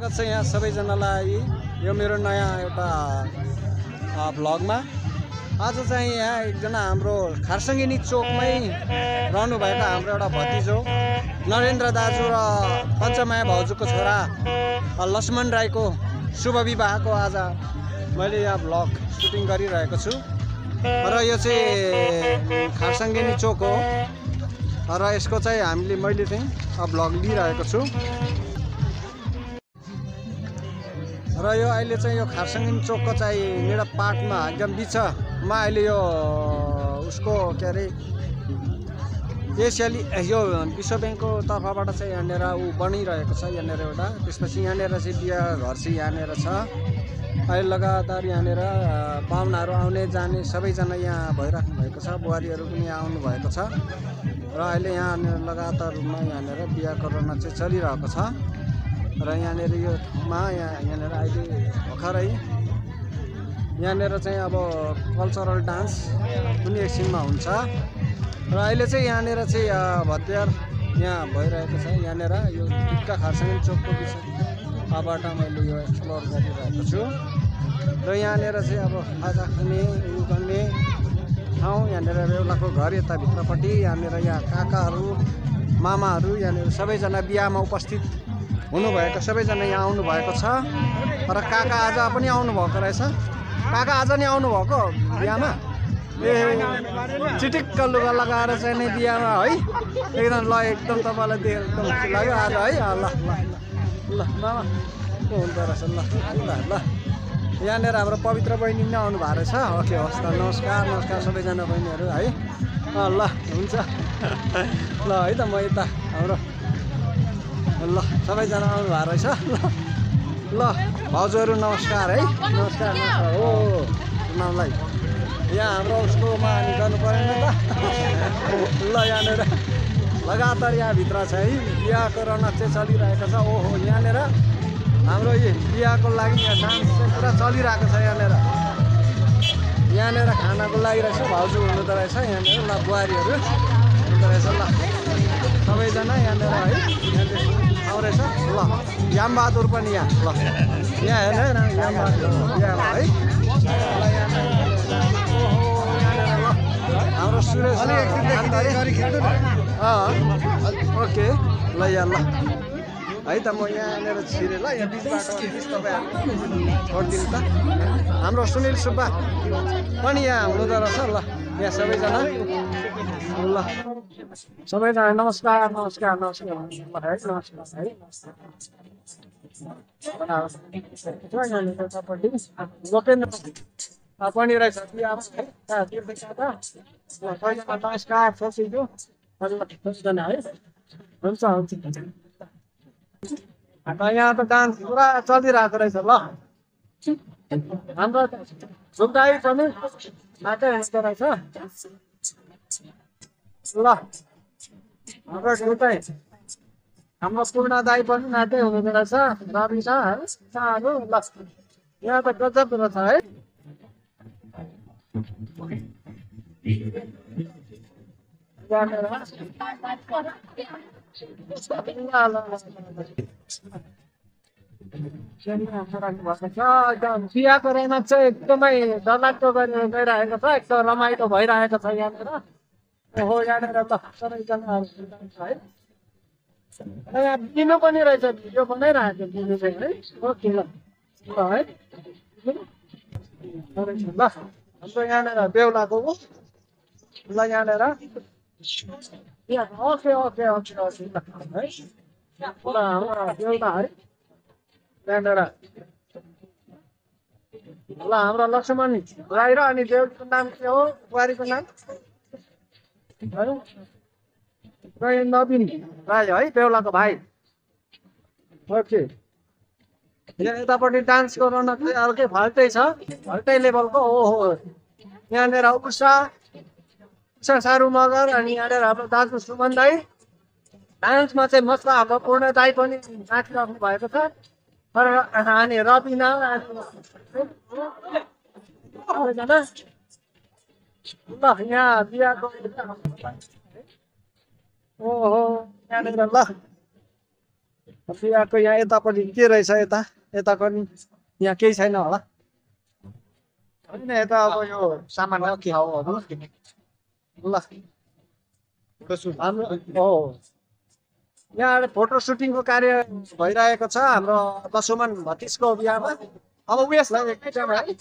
स्वागत छ यहाँ सबैजनालाई यो मेरो नयाँ एउटा भ्लगमा। आज चाहिँ यहाँ एकजना हाम्रो खारसङ्गिनी चोकमै रहनुभएका हाम्रो एउटा भतिजो नरेन्द्र दाजु र पञ्चमाया भाउजूको छोरा लक्ष्मण राईको शुभ विवाहको आज मैले यहाँ भ्लग सुटिङ गरिरहेको छु र यो चाहिँ खारसङ्गिनी चोक हो र यसको चाहिँ मैले चाहिँ भ्लग लिइरहेको छु र यो अहिले चाहिँ यो खारसङ्गिनी चोकको चाहिँ मेरो पार्टमा एकदम बिचमा अहिले यो उसको के अरे एसियाली यो विश्व ब्याङ्कको तर्फबाट चाहिँ यहाँनिर बनिरहेको छ यहाँनिर एउटा। त्यसपछि यहाँनिर चाहिँ बिहा घर चाहिँ यहाँनिर छ। अहिले लगातार यहाँनिर पाहुनाहरू आउने जाने सबैजना यहाँ भइराख्नु भएको छ। बुहारीहरू पनि यहाँ आउनु भएको छ र अहिले यहाँनिर लगातार रूपमा यहाँनिर बिहा गर्न चाहिँ चलिरहेको छ र यहाँनिर यो ठाउँमा यहाँनिर अहिले भर्खरै यहाँनिर चाहिँ अब कल्चरल डान्स पनि एकछिनमा हुन्छ र अहिले चाहिँ यहाँनिर चाहिँ भत्यार यहाँ भइरहेको छ। यहाँनिर यो टिक्का खारसङ्गिनी चोकको विषयबाट मैले यो एक्सप्लोर गरिरहेको छु र यहाँनिर चाहिँ अब खाजा खाने उयो गर्ने ठाउँ यहाँनिर बेहुलाको घर यताभित्रपट्टि यहाँनिर यहाँ काकाहरू मामाहरू यहाँनिर सबैजना बिहामा उपस्थित हुनुभएको सबैजना यहाँ आउनुभएको छ र काका आज पनि आउनुभएको रहेछ। काका आज नै आउनुभएको बिहामा ए चिटिक्क लुगा लगाएर चाहिँ नै बिहामा है एकदम ल एकदम तपाईँलाई देखेर एकदम खुसी लाग्यो आज है। ल ल ल मामा को हुँदो रहेछ ल ल ल यहाँनिर हाम्रो पवित्र बहिनी पनि आउनु भएको रहेछ। ओके हस् त नमस्कार नमस्कार सबैजना बहिनीहरू है। ल हुन्छ ल है त म यता हाम्रो ल सबैजना आउनु भएको रहेछ। ल भाउजूहरू नमस्कार है नमस्कार नमस्कार हो नामलाई यहाँ हाम्रो उसकोमा हामी गर्नु परेन त ल यहाँनिर लगातार यहाँभित्र छ है बिहाको रौनक चाहिँ चलिरहेको छ। ओहो यहाँनिर हाम्रो यो बिहाको लागि यहाँ डान्स चाहिँ पुरा चलिरहेको छ। यहाँनिर खानाको लागि रहेछ भाउजू हुनुहुँदो रहेछ यहाँनिर ल बुहारीहरू हुँदो रहेछ। ल सबैजना यहाँनिर है यहाँनिर आउँदैछ। ल यामबहादुर पनि यहाँ ल यहाँ हेर्नु है यामबहादुर बिहामा है। हाम्रो सुरेश ओके ल यहाँ ल है त म यहाँनिर छिरेँ ल यहाँ बिचबाट तपाईँहरू छोडिदिनु त। हाम्रो सुनिल सुब्बा पनि यहाँ हुनुहुँदो रहेछ। ल यहाँ सबैजना ल सबैजना नमस्कार नमस्कार नमस्कार है नमस्कार है लोकेन्द्र पनि रहेछ नमस्कार सोचिदियो सबैजना है हुन्छ हुन्छ। यहाँ त डान्स पुरा चलिरहेको रहेछ। ल हाम्रो झुक्दाई पनि नाच्दै हुँदो रहेछ। ल हाम्रो झुक्दाई हाम्रो पूर्ण दाई पनि नाच्दै हुँदो रहेछ। रविना है सानो ल यहाँ त गजब रहेछ है। बिहाको रौनक चाहिँ एकदमै डरलाग्दो गरेर गइरहेको छ एकदम रमाइलो भइरहेको छ यहाँनिर। ओहो यहाँनिर त सबैजना है यहाँ दिनु पनि रहेछ भिडियो बनाइरहेको दिनु चाहिँ है। ओके ल है ल हाम्रो यहाँनिर बेहुलाको ल यहाँनिर ओके ओके ओके ओके है ल हाम्रो बेहुला है यहाँनिर ल हाम्रो लक्ष्मण राई र अनि बेहुलीको नाम के हो बुहारीको नाम है नवीन राई है बेहुलाको भाइ। ओके यहाँ यतापट्टि डान्सको रौनक चाहिँ अर्कै फाल्टै छ फाल्टै लेभलको। ओहो यहाँनिर उषा सारू मगर अनि यहाँनिर हाम्रो दाजु सुमन दाई डान्समा चाहिँ मस्त हाम्रो पूर्ण दाई पनि नाचिराख्नु भएको छ। अनि रबिना सबैजना ल यहाँ बिहाको ओहो यहाँनिर ल बिहाको यहाँ यतापट्टि के रहेछ यता पनि यहाँ केही छैन होला होइन यता अब यो सामान खाउहरू ल हाम्रो हो यहाँ फोटो सुटिङको कार्य भइरहेको छ हाम्रो दशुमन भतिजको बिहामा अब उयसलाई एकैछिन है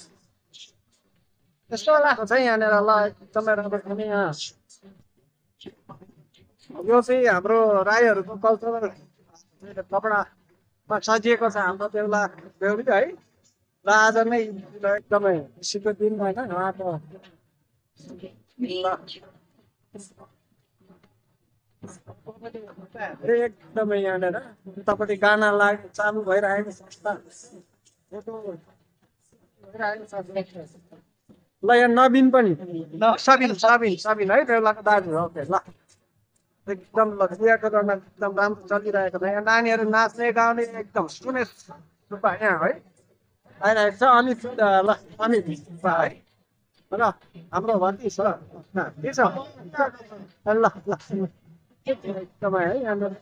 यस्तो लाग्छ चाहिँ यहाँनिर ल एकदमै राम्रो छ नि यहाँ यो चाहिँ हाम्रो राईहरूको कल्चरल कपडामा सजिएको छ हाम्रो बेहुली है र आज नै एकदमै खुसीको दिन होइन उहाँको एकदमै यहाँनिर उतापट्टि गाना चालु भइरहेको छ ल यहाँ नवीन पनि सबिन है बेहुलाको दाजु हो ल एकदम बिहाको रमा एकदम राम्रो चलिरहेको छ यहाँ नानीहरू नाच्ने गाउने एकदम सुने सुब्बा यहाँ है आइरहेको छ अमित ल अमित है र हाम्रो भति छ के छ ल ल एकदमै है यहाँनिर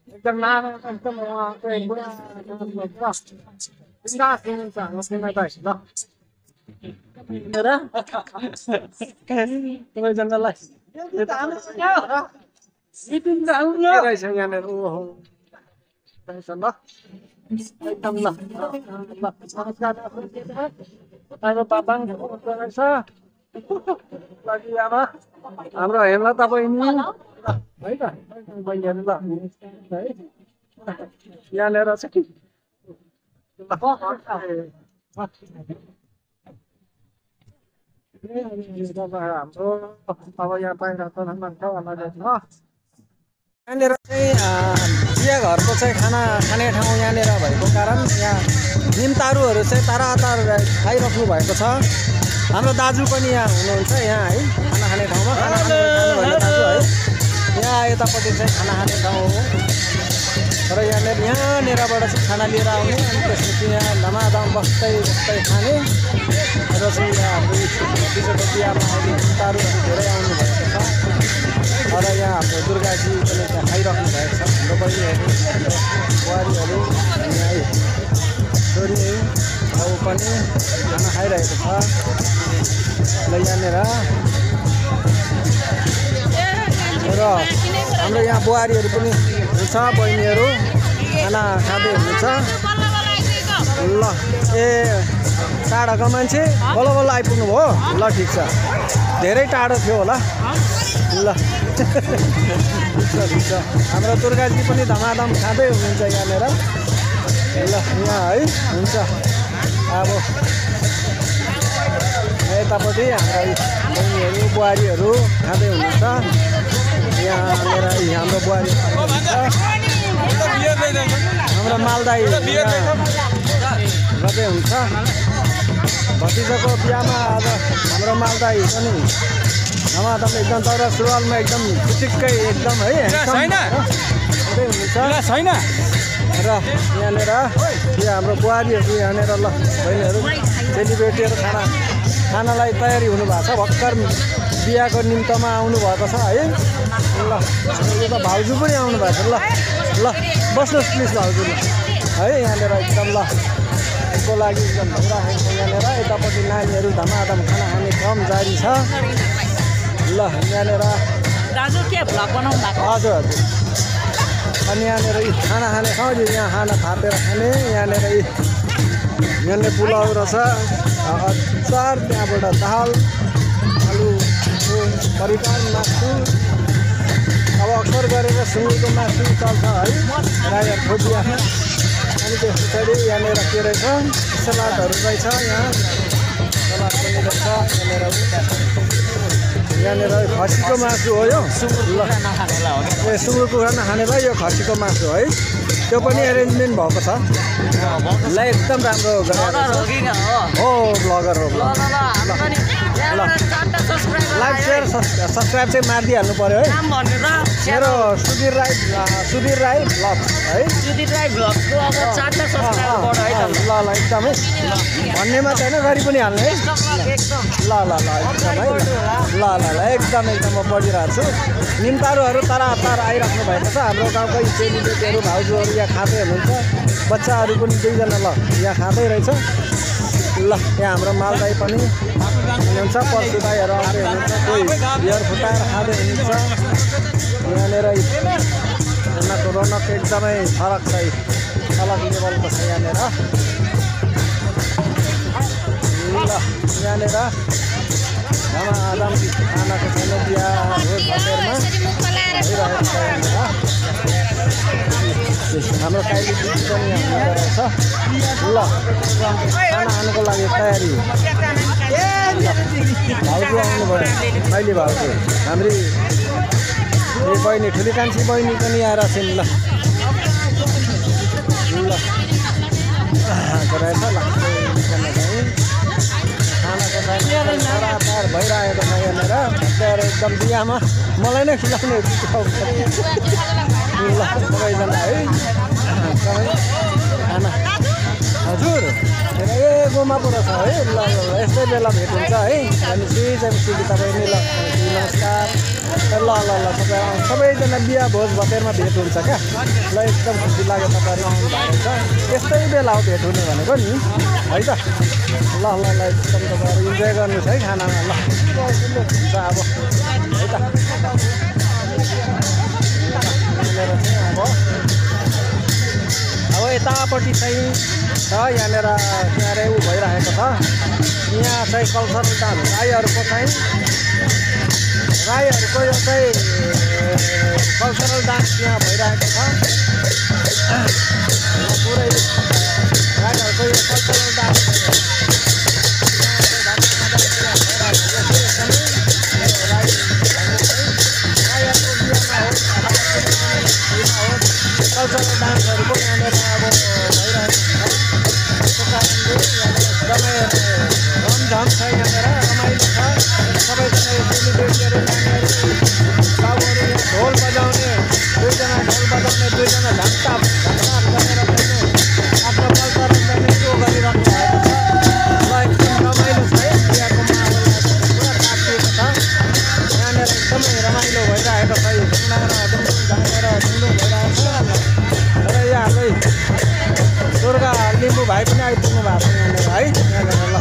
एकदम नाना एकदम सबैजनालाई रहेछ यहाँनिर ओहो ल एकदम ल नमस्कार हाम्रो पापा रहेछ लागि आमा हाम्रो हेमलता बहिनी है त बहिनीहरू ल है यहाँनिर चाहिँ हाम्रो अब यहाँ बाहिर यहाँनिर चाहिँ बिहा घरको चाहिँ खाना खाने ठाउँ यहाँनिर भएको कारण यहाँ निमतारुहरू चाहिँ तारातार खाइराख्नु भएको छ हाम्रो दाजु पनि यहाँ हुनुहुन्छ यहाँ है खाना खाने ठाउँमा खाना खानु दाजु है यहाँ यतापट्टि चाहिँ खाना खाने ठाउँ हो र यहाँनिरबाट चाहिँ खाना लिएर आउने अनि त्यसपछि यहाँ धमाधम बस्दै खाने र चाहिँ यहाँ हाम्रो विजयको बिहामा अहिले निमतारुहरू धेरै आउनु भएको छ र यहाँ हाम्रो दुर्गाजी पनि त्यहाँ खाइराख्नु भएको छ हाम्रो बहिनीहरू बुहारीहरू यहाँ है छोरी ऊ पनि खाना खाइरहेको छ र यहाँनिर र हाम्रो यहाँ बुहारीहरू पनि हुन्छ बहिनीहरू खाना खाँदै हुनुहुन्छ ल ए टाढाको मान्छे बल्ल बल्ल आइपुग्नु भयो ल ठिक छ धेरै टाढो थियो होला ल ठिक छ हाम्रो दुर्गाजी पनि धमाधम खाँदै हुनुहुन्छ यहाँनिर ल यहाँ है हुन्छ अब यतापट्टि हाम्रा बहिनीहरू बुहारीहरू खाँदै हुनुहुन्छ यहाँनिर हाम्रो बुहारी हाम्रो मालदाई गर्दै हुन्छ भतिजाको बिहामा आज हाम्रो मालदाई पनि धमाधम एकदम तर सुरुवालमा एकदम चिटिक्कै एकदम है हुँदै हुनुहुन्छ छैन र यहाँनिर यो हाम्रो बुहारीहरू यहाँनिर ल बहिनीहरू सेलिब्रेटीहरू खानालाई तयारी हुनुभएको छ भर्खर बिहाको निम्तमा आउनुभएको छ है ल यो त भाउजू पनि आउनु भएको छ ल बस्नुहोस् प्लिज भाउजू है यहाँनिर एकदम ल को लागि एकदम भइरहेको छ यहाँनिर यतापट्टि नानीहरू धमाधम खाना खाने क्रम जारी छ ल यहाँनिर हजुर अनि यहाँनिर खाना खाने ठाउँ यहाँ खाना थापेर खाने यहाँनिर पुलाउ रहेछ अचार त्यहाँबाट दाल आलुको परिकार मासु अब अक्सर गरेर सुँगुरको मासु चल्छ है राईहरू खोजिया अनि त्यस पछाडि यहाँनिर के रहेछ सलादहरू रहेछ यहाँ सलाद पनि रहेछ यहाँनिर खसीको मासु हो यो ए सुँगुरको खाना खानेलाई यो खसीको मासु है त्यो पनि एरेन्जमेन्ट भएको छ ल एकदम राम्रो हो ब्लगर हो लाइक सेयर सब्सक्राइब चाहिँ मारिदिइहाल्नु पऱ्यो है मेरो सुधीर राई ब्लग है ल एकदमै भन्ने मात्रै होइन गरी पनि हाल्ने है ल एकदम है ल ल ल एकदम म पढिरहेको छु। निम्तारूहरू तरातार आइराख्नु भएको छ। हाम्रो गाउँकै चेलीबेटीहरू भाउजूहरू यहाँ खाँदै हुनुहुन्छ। बच्चाहरू पनि 2 जना ल यहाँ खाँदै रहेछ। ल यहाँ हाम्रो मालदाई पनि हुनुहुन्छ। पर्सु दाईहरू आउँदै हुनुहुन्छ। कोही बियर फुटाएर खाँदै हुनुहुन्छ। यहाँनिर यहाँको रौनक एकदमै फरक छ, अलग लेभलको छ यहाँनिर। ल यहाँनिर धमाधम खानाको छैन, बिहा भोज भतेरमा भइरहेको छ यहाँनिर। हाम्रो काइली दिदी पनि यहाँ रहेछ। ल खाना खानुको लागि तयारी। भाउजू आउनुभयो अहिले, भाउजू हाम्री बहिनी ठुली कान्छी बहिनी पनि आएर छिन्। ल ल रहेछ ल खानाको तरातार भइरहेको छ यहाँनिर। त्यहाँ एकदम बिहामा मलाई नै खिलाउने ल सबैजना है सबै खाना। हजुर ए गोमापुर छ है। ल ल यस्तै बेला भेट हुन्छ है। अनि सिधै तपाईँ नि ल नमस्कार। ल ल ल तपाईँ सबैजना बिहा भोज भतेरमा भेट हुन्छ क्या। ल एकदम खुसी लाग्यो तपाईँहरू आउनु भएको छ। यस्तै बेला हो भेट हुने भनेको नि है त। ल ल ल एकदम तपाईँहरू इन्जोय गर्नुहोस् है खानामा। ल हुन्छ अब है त। अब यतापट्टि चाहिँ छ यहाँनिर त्यहाँ उ भइरहेको छ। यहाँ चाहिँ कल्चरल डान्स राईहरूको चाहिँ राईहरूको यो चाहिँ कल्चरल डान्स यहाँ भइरहेको छ। पुरै राईहरूको यो कल्चरल डान्स कल्चरल डान्सहरू पनि यहाँनिर अब भइरहेको छ। त्यसको कारणले एकदमै रमझम छ यहाँनिर, रमाइलो छ। सबैजना यो चेलीबेटीहरू नानीहरू बाबुहरू यहाँ ढोल बजाउने, 2 जना ढोल बजाउने, 2 जना ढाकढाक गरेर चाहिँ आफ्नो कल्चरल चाहिँ सो गरिराख्नु भएको छ। ल एकदम रमाइलो छ है। बिहाको माहौल पुरा तातिएको छ यहाँनिर। एकदमै रमाइलो भइरहेको छ। यो ढुङ्गाएर ढुङढुङ झाँगेर ढुङढुङ भइरहेको छ। र यहाँ हाम्रै दुर्गा लिम्बू भाइ पनि आइपुग्नु भएको छ यहाँनिर है। यहाँनिर ल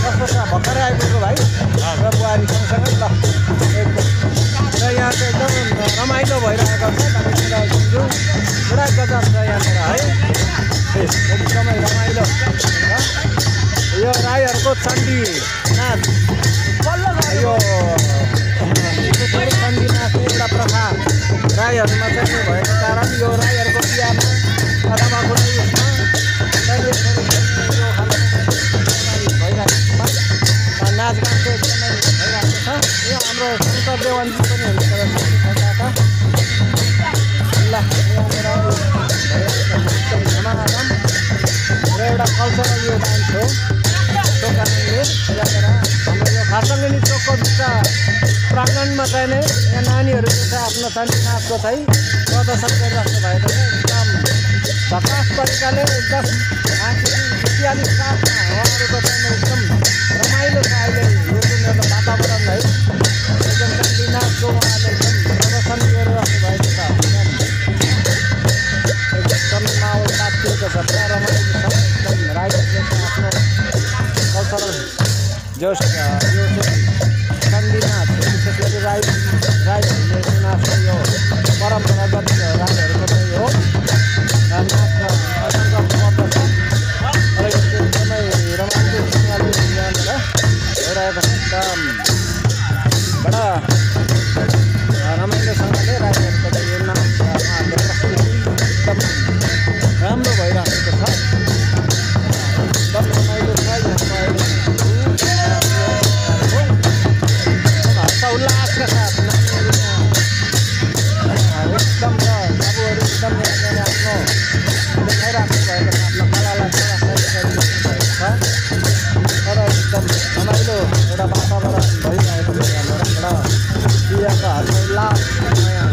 कस्तो छ भर्खरै आइपुग्नु भाइ र बुहारी सँगसँगै ल एकदम। र यहाँ चाहिँ एकदम रमाइलो भइरहेको छ। हामीतिर घुम्छु पुरा गजब छ यहाँनिर है। एकदमै रमाइलो यो राईहरूको चण्डी नाच। यो चण्डी नाच एउटा प्रथा राईहरूमा चाहिँ भएको कारण यो राईहरूको बिहामा अथवा कुनै उसमा नाचगान चाहिँ एकदमै भइरहेको छ। यो हाम्रो शङ्कर देवानजी पनि हुनुहुन्छ ल यहाँनिर एकदम धमाधम र एउटा कल्चरल यो डान्स हो। त्यो कारणले यहाँनिर हाम्रो यो खारसाङ्गनी चोकको बिचमा प्राङ्गणमा चाहिँ नै यहाँ नानीहरूले चाहिँ आफ्नो चण्डी नाचको चाहिँ प्रदर्शन गरिराख्नु भएको छ। एकदम झकास तरिकाले एकदम इत्यादि साथमा उहाँहरूको चाहिँ एकदम रमाइलो छ अहिले यो जुन एउटा वातावरण है। एकदम चण्डी नाचको उहाँले एकदम प्रदर्शन गरिराख्नु भएको छ। एकदम माहौल तातिएको छ, पुरा रमाइलो छ। एकदम राईहरूले आफ्नो कल्चरल जो यो चण्डी नाच विशेष गरी राईहरूले नाच्ने यो परम्परागत राईहरूको चाहिँ हो नाच्न पसन्द गर्नुपर्दछ। र यो चाहिँ एकदमै रमाइलोसँगले यहाँनिर भइरहेको छ। एकदम बडा रमाइलोसँगले राईहरूको चाहिँ यो नाच उहाँहरूको प्रस्तुति एकदम राम्रो भइरहेको छ। एकदम रमाइलो छ उल्लासका साथ नानीहरू एकदम छ। बाबुहरू एकदम यहाँनिर आफ्नो देखाइराख्नु भएको छ आफ्नो कलालाई भइरहेको छ। तर एकदम रमाइलो एउटा वातावरण भइरहेको छ यहाँनिर। बिहाको हातमा उल्लास नयाँ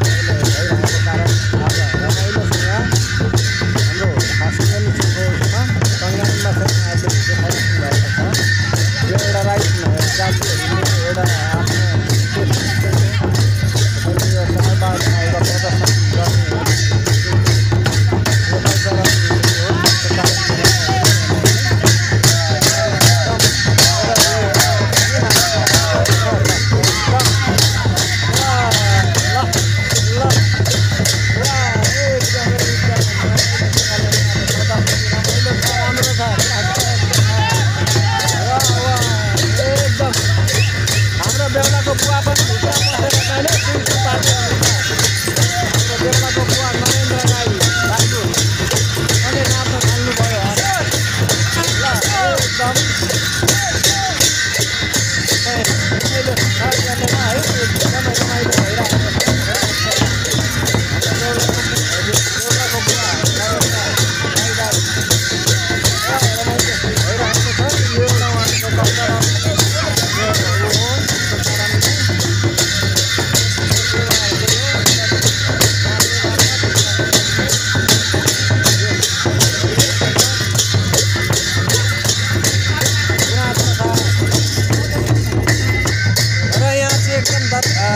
बेहुलाको बुवा पनि भित्र बसेर मैले दिउँसो पार्टी हाम्रो बेहुलाको बुवा नरेन्द्र राई दाजु अनि नाच्न थाल्नुभयो अरे ल एकदम एकदमै रमाइलो भइरहेको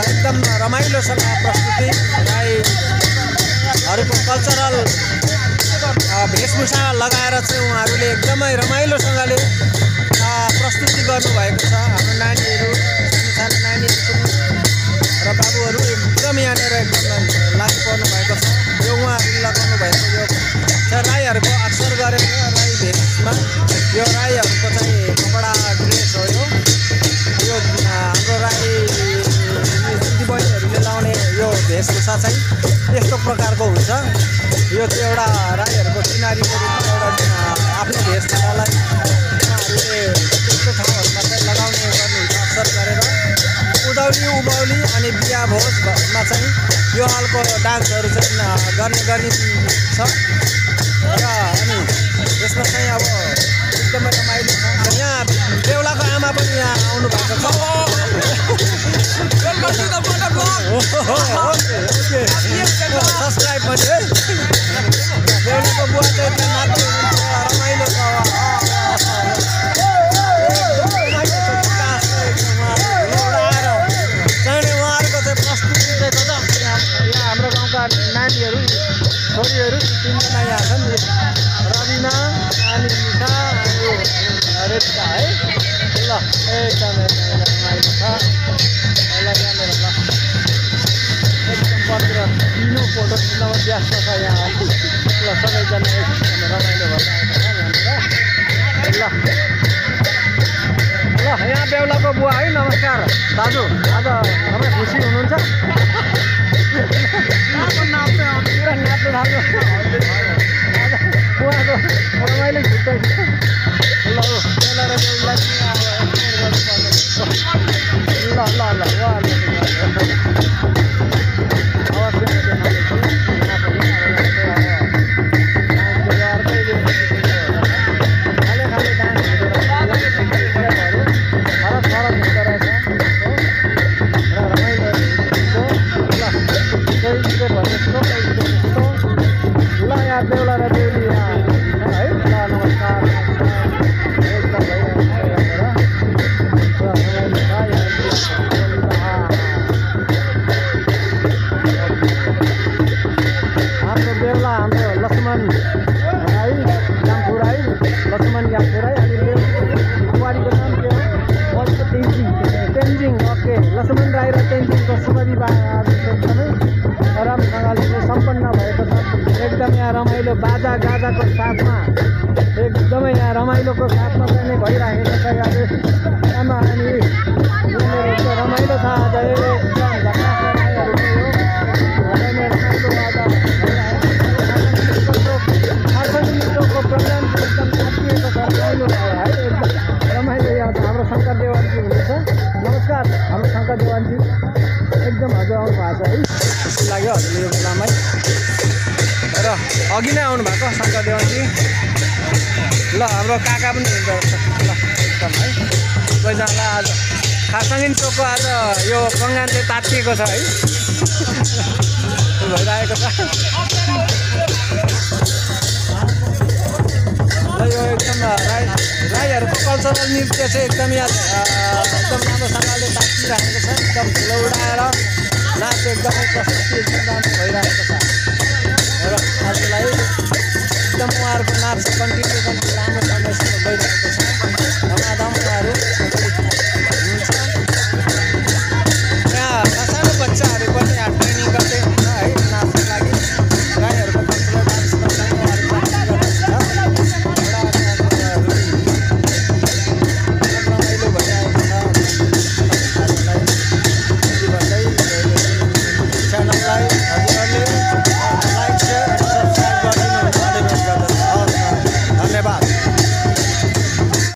एकदम रमाइलोसँग प्रस्तुति राईहरूको कल्चरल वेशभूषा लगाएर चाहिँ उहाँहरूले एकदमै रमाइलोसँगले प्रस्तुति गर्नुभएको छ। हाम्रो नानीहरू सानो नानीहरू र बाबुहरू एकदम यहाँनिर एकदम लागि पर्नु भएको छ। यो उहाँहरूले लगाउनु भएको यो राईहरूको अक्सर गरेको राई भेषमा यो राईहरूको चाहिँ कपडा ड्रेस हो। यो हाम्रो राई दिदीबहिनीहरूले लाउने यो वेशभूषा चाहिँ यस्तो प्रकारको हुन्छ। यो चाहिँ एउटा राईहरूको किनारीको रूपमा एउटा आफ्नो वेशभूषालाई उहाँहरूले त्यस्तो ठाउँहरूमा चाहिँ लगाउने गर्नुहुन्छ अक्सर गरेर। उधौली उभौली अनि बिहा भोजमा चाहिँ यो हालको डान्सहरू चाहिँ गर्ने गरिन्छ र अनि यसमा चाहिँ अब एकदमै रमाइलो छ। यहाँ बेहुलाको आमा पनि यहाँ आउनु भएको छ। सब्सक्राइब पनि है। बेहुलाको बुवा चाहिँ त्यहाँ नाच्नु रमाइलो छ। चाहिने उहाँहरूको चाहिँ प्रस्तुति चाहिँ छ। यहाँ हाम्रो गाउँका नानीहरू छोरीहरू तिनजना यहाँ छन्, रबिना अनि निशा अनि रेखा है। ल एकदमै रमाइलो छ। ल यहाँनिर ल एकदम बसेर दिनु फोटो खिच्नमा व्यस्त छ यहाँ। ल सबैजना एकदम रमाइलो भएर आएको छ यहाँनिर। ल ल यहाँ बेहुलाको बुवा है, नमस्कार दाजु। आज तपाईँ खुसी हुनुहुन्छ? नाच्नु थाल्नु आज उहाँको रमाइलो छुट्टै छ। ल बेहुला र बेहुला ल ल ल उहाँहरूले अवश्य देखाउनेछु। खाले खाले डान्सहरू फरक फरक हुँदो रहेछ र रमाइलो ल यहाँ बेहुला र बेहुली है। ल नमस्कार एकदम हाम्रो बेहुला हाम्रो लक्ष्मण राई जाम्फू राई, लक्ष्मण जाम्फू राई। अनि बुहारीको नाम के हो? तेन्जिङ। ओके, लक्ष्मण राई र तेन्जिङको शुभ विवाह एकदमै राम्रोसँगले सम्पन्न भएको छ। एकदम यहाँ रमाइलो बाजा गाजाको साथमा एकदमै यहाँ रमाइलोको साथमा चाहिँ भइरहेको छ। आज आमा अनि यहाँनिर रमाइलो छ। आज एकदम राईहरू खासको प्रोग्राम एकदम थाकिएको छ। रमाइलो भयो है, एकदम रमाइलो। यहाँ हाम्रो शङ्कर देवानजी हुनुहुन्छ। नमस्कार हाम्रो शङ्कर देवानजी, एकदम हजुर आउनु भएको छ है। खुसी लाग्यो हजुरले यो बेलामै र अघि नै आउनु भएको शङ्कर देवानजी। ल हाम्रो काका पनि हुँदो रहेछ। ल एकदम है सबैजनालाई आज खासङ्गिन चोकको आज यो कङ्गान चाहिँ तातिएको छ है, भइरहेको छ। र यो एकदम राईहरूको कल्चरल नृत्य चाहिँ एकदम यहाँ एकदम राम्रोसँगले तातिरहेको छ। एकदम ठुलो उडाएर नाच एकदमै प्रस्तुति एकदम राम्रो भइरहेको छ र आजलाई एकदम उहाँहरूको नाच कन्टिन्यू राम्रो छ।